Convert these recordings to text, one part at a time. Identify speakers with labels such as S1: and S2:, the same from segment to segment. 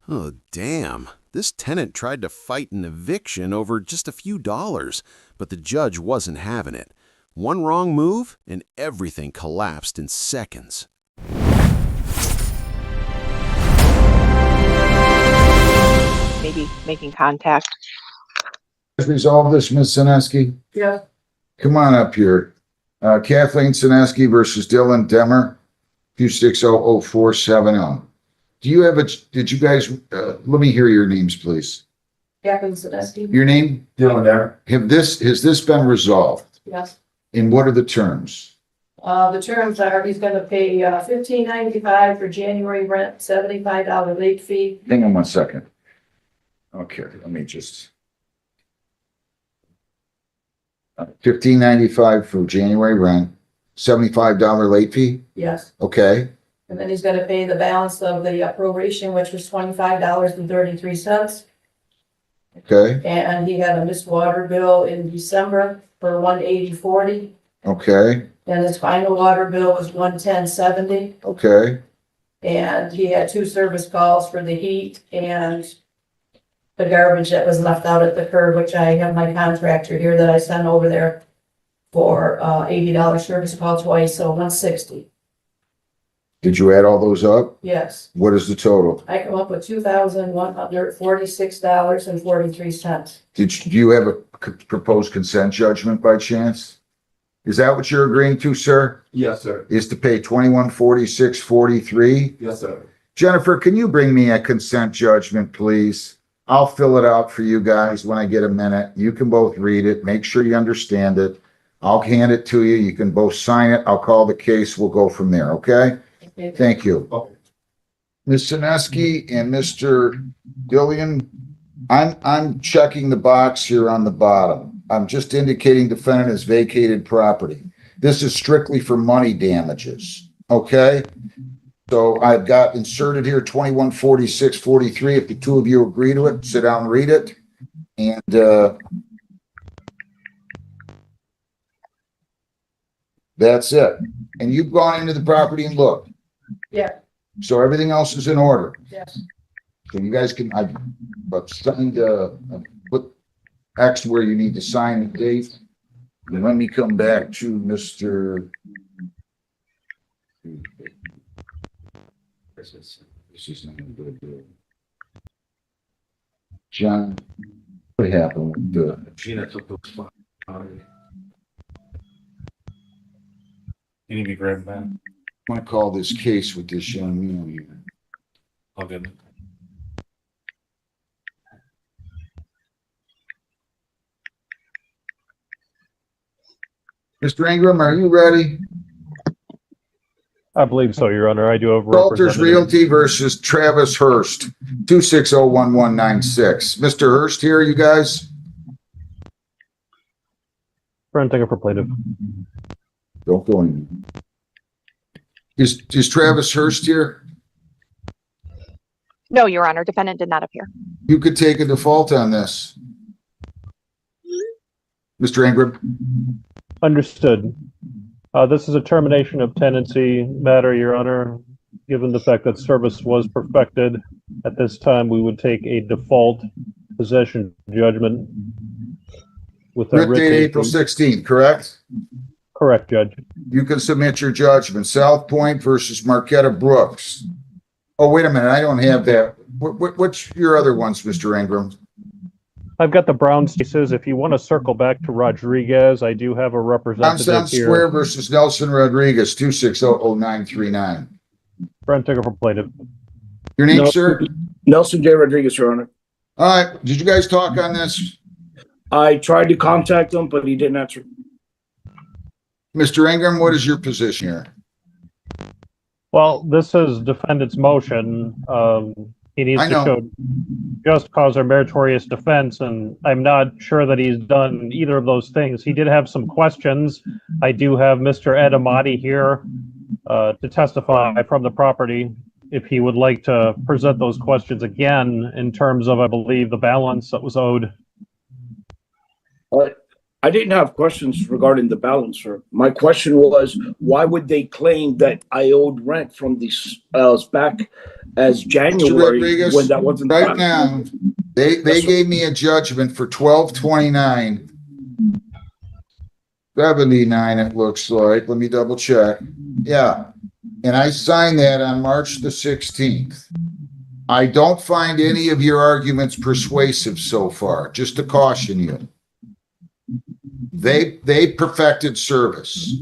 S1: Oh, damn. This tenant tried to fight an eviction over just a few dollars, but the judge wasn't having it. One wrong move, and everything collapsed in seconds.
S2: Maybe making contact.
S3: Resolve this, Ms. Sineski?
S4: Yeah.
S3: Come on up here. Kathleen Sineski versus Dylan Demmer, 2600470. Do you have did you guys, let me hear your names, please.
S4: Captain Sadesky?
S3: Your name?
S5: Dylan there.
S3: Has this been resolved?
S4: Yes.
S3: And what are the terms?
S4: The terms are he's gonna pay $15.95 for January rent, $75 late fee.
S3: Hang on one second. Okay, let me just. $15.95 for January rent, $75 late fee,
S4: Yes.
S3: okay?
S4: And then he's gonna pay the balance of the proration, which was $25.33.
S3: Okay,
S4: And he had a missed water bill in December for $180.40.
S3: okay,
S4: And his final water bill was $110.70.
S3: okay,
S4: And he had 2 service calls for the heat and the garbage that was left out at the curb, which I have my contractor here that I sent over there for $80 service call twice, so $160.
S3: did you add all those up?
S4: Yes,
S3: What is the total?
S4: I come up with $2,146.43.
S3: Do you have a proposed consent judgment by chance? Is that what you're agreeing to, sir?
S5: Yes, sir.
S3: Is to pay $2146.43?
S5: Yes, sir.
S3: Jennifer, can you bring me a consent judgment, please? I'll fill it out for you guys when I get a minute. You can both read it, make sure you understand it. I'll hand it to you. You can both sign it. I'll call the case. We'll go from there, okay?
S4: Okay.
S3: Thank you.
S5: Okay.
S3: Ms. Sineski and Mr. Dillian, I'm checking the box here on the bottom. I'm just indicating defendant has vacated property. This is strictly for money damages, okay? So I've got inserted here 2146.43. If the two of you agree to it, sit down and read it. And that's it. And you've gone into the property and looked.
S4: Yeah,
S3: So everything else is in order.
S4: yes.
S3: So you guys can, but signed, put X where you need to sign the date. And let me come back to Mr. This is not a good deal. John, what happened with the,
S5: Gina took those spots. You need to be grabbed back.
S3: I want to call this case with this young man here.
S5: I'll get it.
S3: Mr. Ingram, are you ready?
S6: I believe so, Your Honor. I do have
S3: Walters
S6: representative.
S3: Realty versus Travis Hurst, 2601196. Mr. Hurst here, you guys?
S6: Brenting for plaintiff.
S3: Don't go in. Is Travis Hurst here?
S2: No, Your Honor, defendant did not appear.
S3: You could take a default on this. Mr. Ingram?
S6: Understood. This is a termination of tenancy matter, Your Honor. Given the fact that service was perfected, at this time, we would take a default possession judgment with a
S3: Writ date April 16th, correct?
S6: Correct, Judge.
S3: You can submit your judgment. South Point versus Marquetta Brooks. Oh, wait a minute, I don't have that. What's your other ones, Mr. Ingram?
S6: I've got the Browns cases. If you want to circle back to Rodriguez, I do have a representative
S3: Downtown
S6: here.
S3: Square versus Nelson Rodriguez, 2600939.
S6: Brenting for plaintiff.
S3: Your name,
S7: No.
S3: sir?
S7: Nelson J. Rodriguez, Your Honor.
S3: All right, did you guys talk on this?
S7: I tried to contact him, but he didn't answer.
S3: Mr. Ingram, what is your position here?
S6: Well, this is defendant's motion. He needs
S3: I
S6: to
S3: know.
S6: show just cause or meritorious defense, and I'm not sure that he's done either of those things. He did have some questions. I do have Mr. Ed Amati here to testify from the property if he would like to present those questions again in terms of, I believe, the balance that was owed.
S7: I didn't have questions regarding the balance, sir. My question was, why would they claim that I owed rent from these, back as
S3: Mr.
S7: January
S3: Rodriguez,
S7: when that wasn't
S3: right
S7: done?
S3: now, they
S7: Yes, sir.
S3: gave me a judgment for 12/29/79, it looks like. Let me double check. Yeah. And I signed that on March the 16th. I don't find any of your arguments persuasive so far, just to caution you. They perfected service.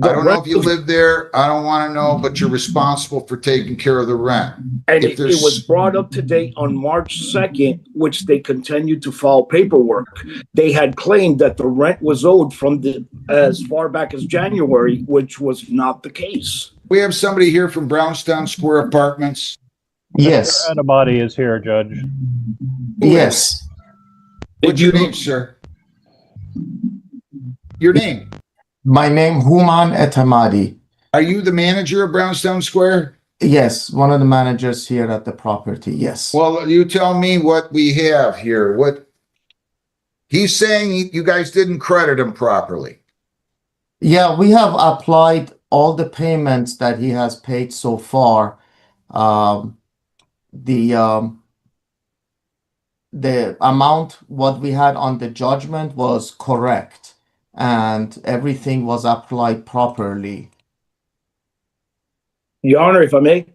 S3: I don't know if you live there. I don't want to know, but you're responsible for taking care of the rent.
S7: And
S3: If
S7: it
S3: there's-
S7: was brought up to date on March 2nd, which they continued to file paperwork. They had claimed that the rent was owed from as far back as January, which was not the case.
S3: We have somebody here from Brownstown Square Apartments.
S8: Yes,
S6: Mr. Adamati is here, Judge.
S8: yes.
S3: What's your name, sir? Your name?
S8: My name Human Etamadi.
S3: Are you the manager of Brownstown Square?
S8: Yes, one of the managers here at the property. Yes.
S3: Well, you tell me what we have here. What he's saying, you guys didn't credit him properly.
S8: Yeah, we have applied all the payments that he has paid so far. The amount what we had on the judgment was correct, and everything was applied properly.
S7: Your Honor, if I may,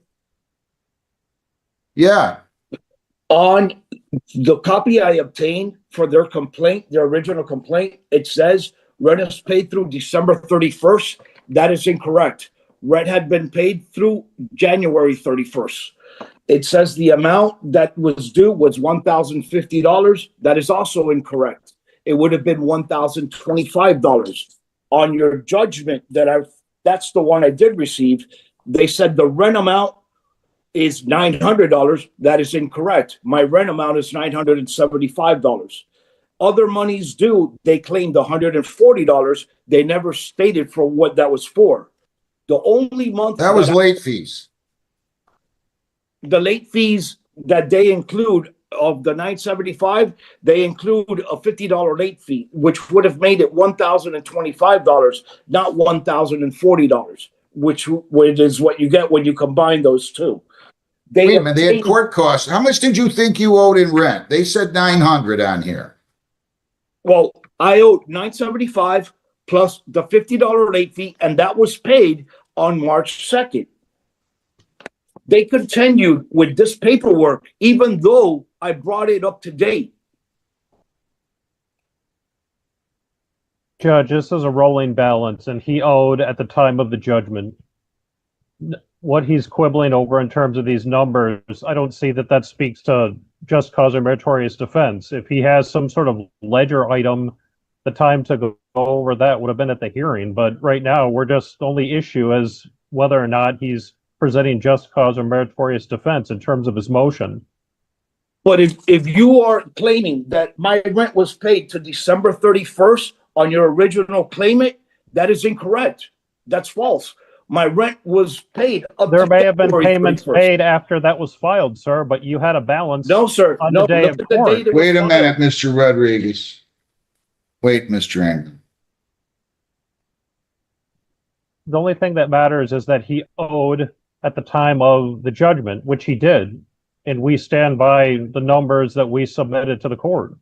S3: Yeah.
S7: on the copy I obtained for their complaint, their original complaint, it says rent is paid through December 31st. That is incorrect. Rent had been paid through January 31st. It says the amount that was due was $1,050. That is also incorrect. It would have been $1,025. On your judgment that's the one I did receive. They said the rent amount is $900. That is incorrect. My rent amount is $975. Other monies due, they claimed $140. They never stated for what that was for. The only month
S3: That was late fees.
S7: the late fees that they include of the $975, they include a $50 late fee, which would have made it $1,025, not $1,040, which is what you get when you combine those two.
S3: Wait a minute, they had court costs. How much did you think you owed in rent? They said 900 on here.
S7: Well, I owed $975 plus the $50 late fee, and that was paid on March 2nd. They continued with this paperwork, even though I brought it up to date.
S6: Judge, this is a rolling balance, and he owed at the time of the judgment. What he's quibbling over in terms of these numbers, I don't see that speaks to just cause or meritorious defense. If he has some sort of ledger item, the time to go over that would have been at the hearing. But right now, we're just only issue as whether or not he's presenting just cause or meritorious defense in terms of his motion.
S7: But if you are claiming that my rent was paid to December 31st on your original claimant, that is incorrect. That's false. My rent was paid up
S6: There
S7: to
S6: may have been
S7: February
S6: payments
S7: 31st.
S6: paid after that was filed, sir, but you had a balance.
S7: No, sir.
S6: on
S7: No,
S6: the day
S7: look
S6: of
S7: at the
S6: court.
S7: date it was
S3: Wait a
S7: filed.
S3: minute, Mr. Rodriguez. Wait, Mr. England.
S6: The only thing that matters is that he owed at the time of the judgment, which he did, and we stand by the numbers that we submitted to the court.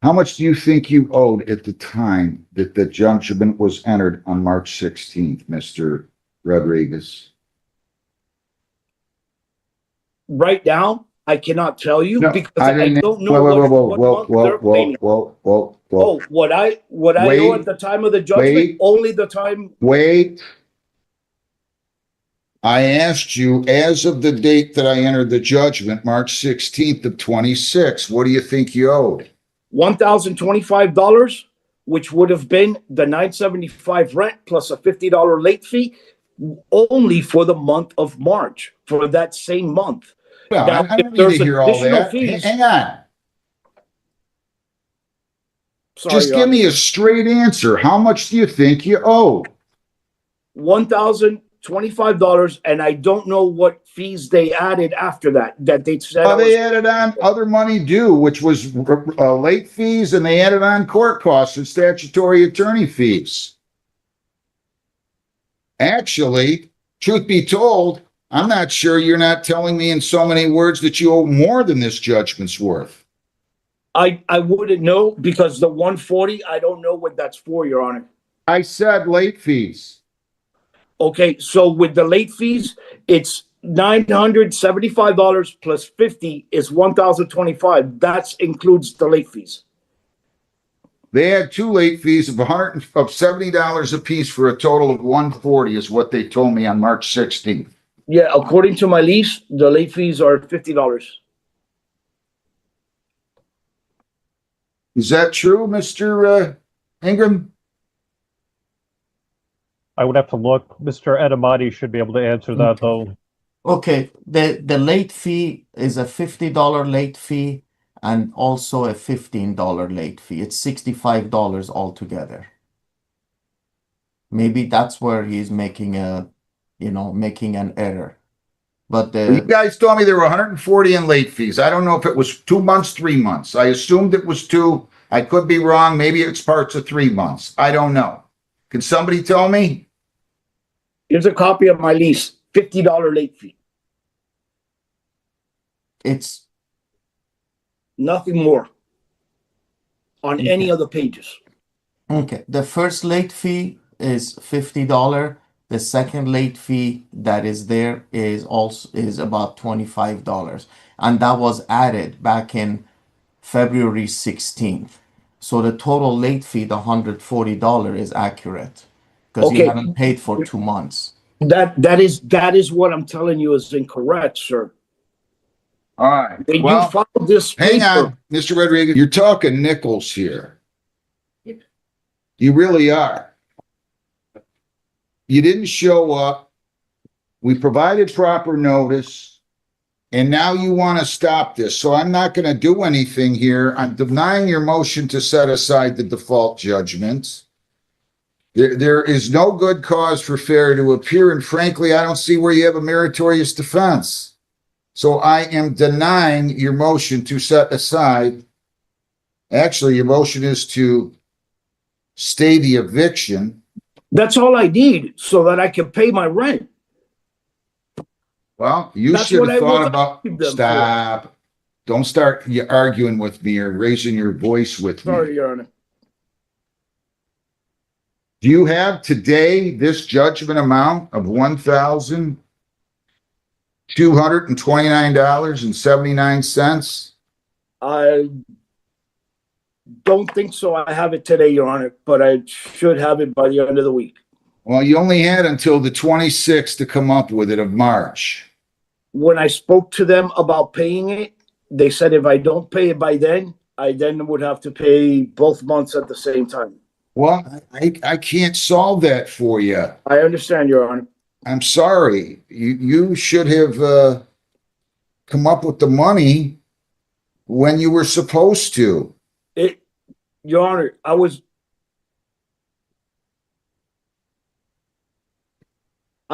S3: How much do you think you owed at the time that the judgment was entered on March 16th, Mr. Rodriguez?
S7: Right now, I cannot tell you
S3: No,
S7: because
S3: I
S7: I
S3: didn't-
S7: don't know
S3: Whoa,
S7: what month they're claiming.
S3: whoa.
S7: Oh, what I owe
S3: Wait,
S7: at the time of the judgment,
S3: wait.
S7: only the time.
S3: Wait. I asked you, as of the date that I entered the judgment, March 16th of 26, what do you think you owed?
S7: $1,025, which would have been the $975 rent plus a $50 late fee, only for the month of March, for that same month.
S3: Well,
S7: Now,
S3: I don't
S7: if
S3: need
S7: there's
S3: to hear all
S7: additional
S3: that.
S7: fees-
S3: Hang on.
S7: Sorry,
S3: Just give me a straight answer. How much do you think you owe?
S7: $25, and I don't know what fees they added after that they said I
S3: They
S7: was,
S3: added on other money due, which was late fees, and they added on court costs and statutory attorney fees. Actually, truth be told, I'm not sure you're not telling me in so many words that you owe more than this judgment's worth.
S7: I wouldn't know because the 140, I don't know what that's for, Your Honor.
S3: I said late fees.
S7: Okay, so with the late fees, it's $975 plus 50 is $1,025. That includes the late fees.
S3: They had two late fees of $70 a piece for a total of $140 is what they told me on March 16th.
S7: Yeah, according to my lease, the late fees are $50.
S3: Is that true, Mr. Ingram?
S6: I would have to look. Mr. Edamati should be able to answer that, though.
S8: Okay, the late fee is a $50 late fee and also a $15 late fee. It's $65 altogether. Maybe that's where he's making making an error. But
S3: You guys told me there were 140 in late fees. I don't know if it was 2 months, 3 months. I assumed it was 2. I could be wrong. Maybe it's parts of 3 months. I don't know. Can somebody tell me?
S7: Here's a copy of my lease, $50 late fee.
S8: it's
S7: Nothing more on any of the pages.
S8: okay. The first late fee is $50. The second late fee that is there is about $25. And that was added back in February 16th. So the total late fee, the $140 is accurate. Because you
S7: Okay.
S8: haven't paid for 2 months.
S7: That is what I'm telling you is incorrect, sir.
S3: All right.
S7: When you
S3: Well,
S7: filed this
S3: hang
S7: paper,
S3: on, Mr. Rodriguez. You're talking nickels here. You really are. You didn't show up. We provided proper notice. And now you want to stop this. So I'm not going to do anything here. I'm denying your motion to set aside the default judgment. There is no good cause for failure to appear. And frankly, I don't see where you have a meritorious defense. So I am denying your motion to set aside. Actually, your motion is to stay the eviction.
S7: that's all I need so that I can pay my rent.
S3: Well, you
S7: That's
S3: should
S7: what
S3: have
S7: I
S3: thought
S7: was
S3: about,
S7: asking them for.
S3: stop. Don't start arguing with me or raising your voice with me.
S7: Sorry, Your Honor.
S3: Do you have today this judgment amount of $1,229.79?
S7: I don't think so. I have it today, Your Honor, but I should have it by the end of the week.
S3: Well, you only had until the 26th to come up with it of March.
S7: When I spoke to them about paying it, they said if I don't pay it by then, I then would have to pay both months at the same time.
S3: Well, I can't solve that for you.
S7: I understand, Your Honor.
S3: I'm sorry. You should have come up with the money when you were supposed to.
S7: Your Honor, I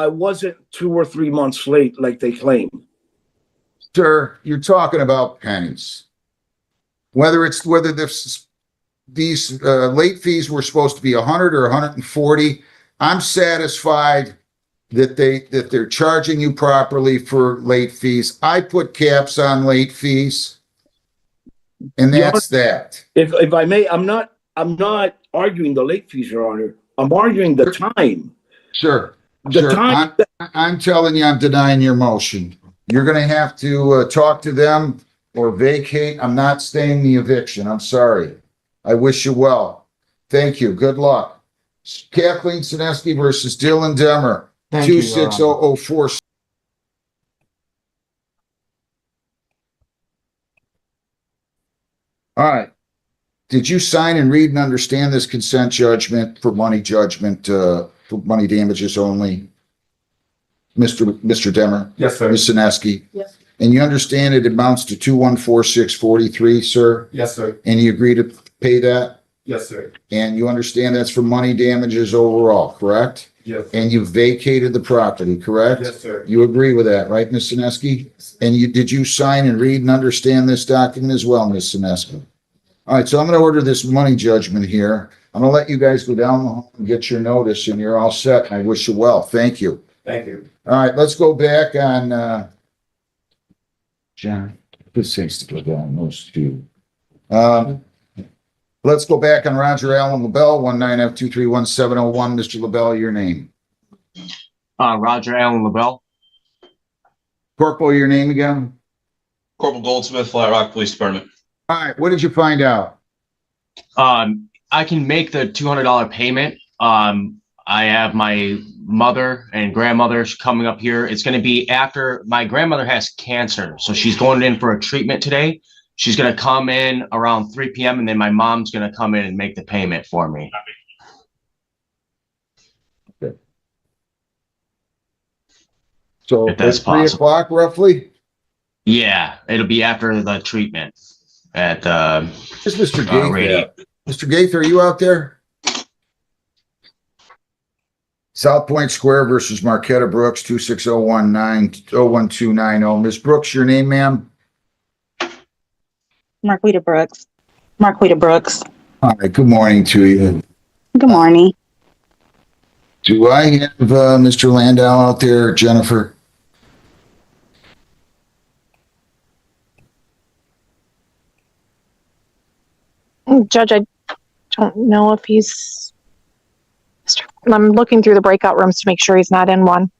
S7: wasn't 2 or 3 months late like they claim.
S3: Sir, you're talking about pennies. Whether these late fees were supposed to be 100 or 140, I'm satisfied that they're charging you properly for late fees. I put caps on late fees, and that's that.
S7: If I may, I'm not arguing the late fees, Your Honor. I'm arguing the time.
S3: Sure.
S7: The
S3: Sure.
S7: time.
S3: I'm telling you, I'm denying your motion. You're going to have to talk to them or vacate. I'm not staying the eviction. I'm sorry. I wish you well. Thank you. Good luck. Kathleen Sineski versus Dylan Demmer.
S8: Thank you, Your Honor.
S3: 26004. All right. Did you sign and read and understand this consent judgment for money damages only? Mr. Demmer?
S5: Yes, sir.
S3: Ms. Sineski?
S4: Yes.
S3: And you understand it amounts to 2146.43, sir?
S5: Yes, sir.
S3: And you agree to pay that?
S5: Yes, sir.
S3: And you understand that's for money damages overall, correct?
S5: Yes.
S3: and you vacated the property, correct?
S5: Yes, sir.
S3: You agree with that, right, Ms. Sineski? And did you sign and read and understand this document as well, Ms. Sineski? All right, so I'm gonna order this money judgment here. I'm gonna let you guys go down the hall and get your notice, and you're all set, and I wish you well. Thank you.
S5: Thank you.
S3: All right, let's go back on, John, this seems to go down those two. Let's go back on Roger Allen LaBelle, 19F231701. Mr. LaBelle, your name.
S9: Roger Allen LaBelle.
S3: Corporal, your name again?
S10: Corporal Goldsmith, Flat Rock Police Department.
S3: All right, what did you find out?
S9: I can make the $200 payment. I have my mother and grandmother coming up here. It's going to be after my grandmother has cancer, so she's going in for a treatment today. She's going to come in around 3 p.m. and then my mom's going to come in and make the payment for me.
S3: Okay. So
S9: If that's
S3: at 3
S9: possible.
S3: o'clock roughly?
S9: Yeah, it'll be after the treatment at
S3: Is Mr. Gaither?
S9: Radiant.
S3: Mr. Gaither, are you out there? South Point Square versus Marquetta Brooks, 26019-01290. Ms. Brooks, your name, ma'am?
S11: Marquita Brooks. Marquita Brooks.
S3: All right, good morning to you.
S11: Good morning.
S3: Do I have Mr. Landau out there, Jennifer?
S2: Judge, I don't know if he's, I'm looking through the breakout rooms to make sure he's not in one.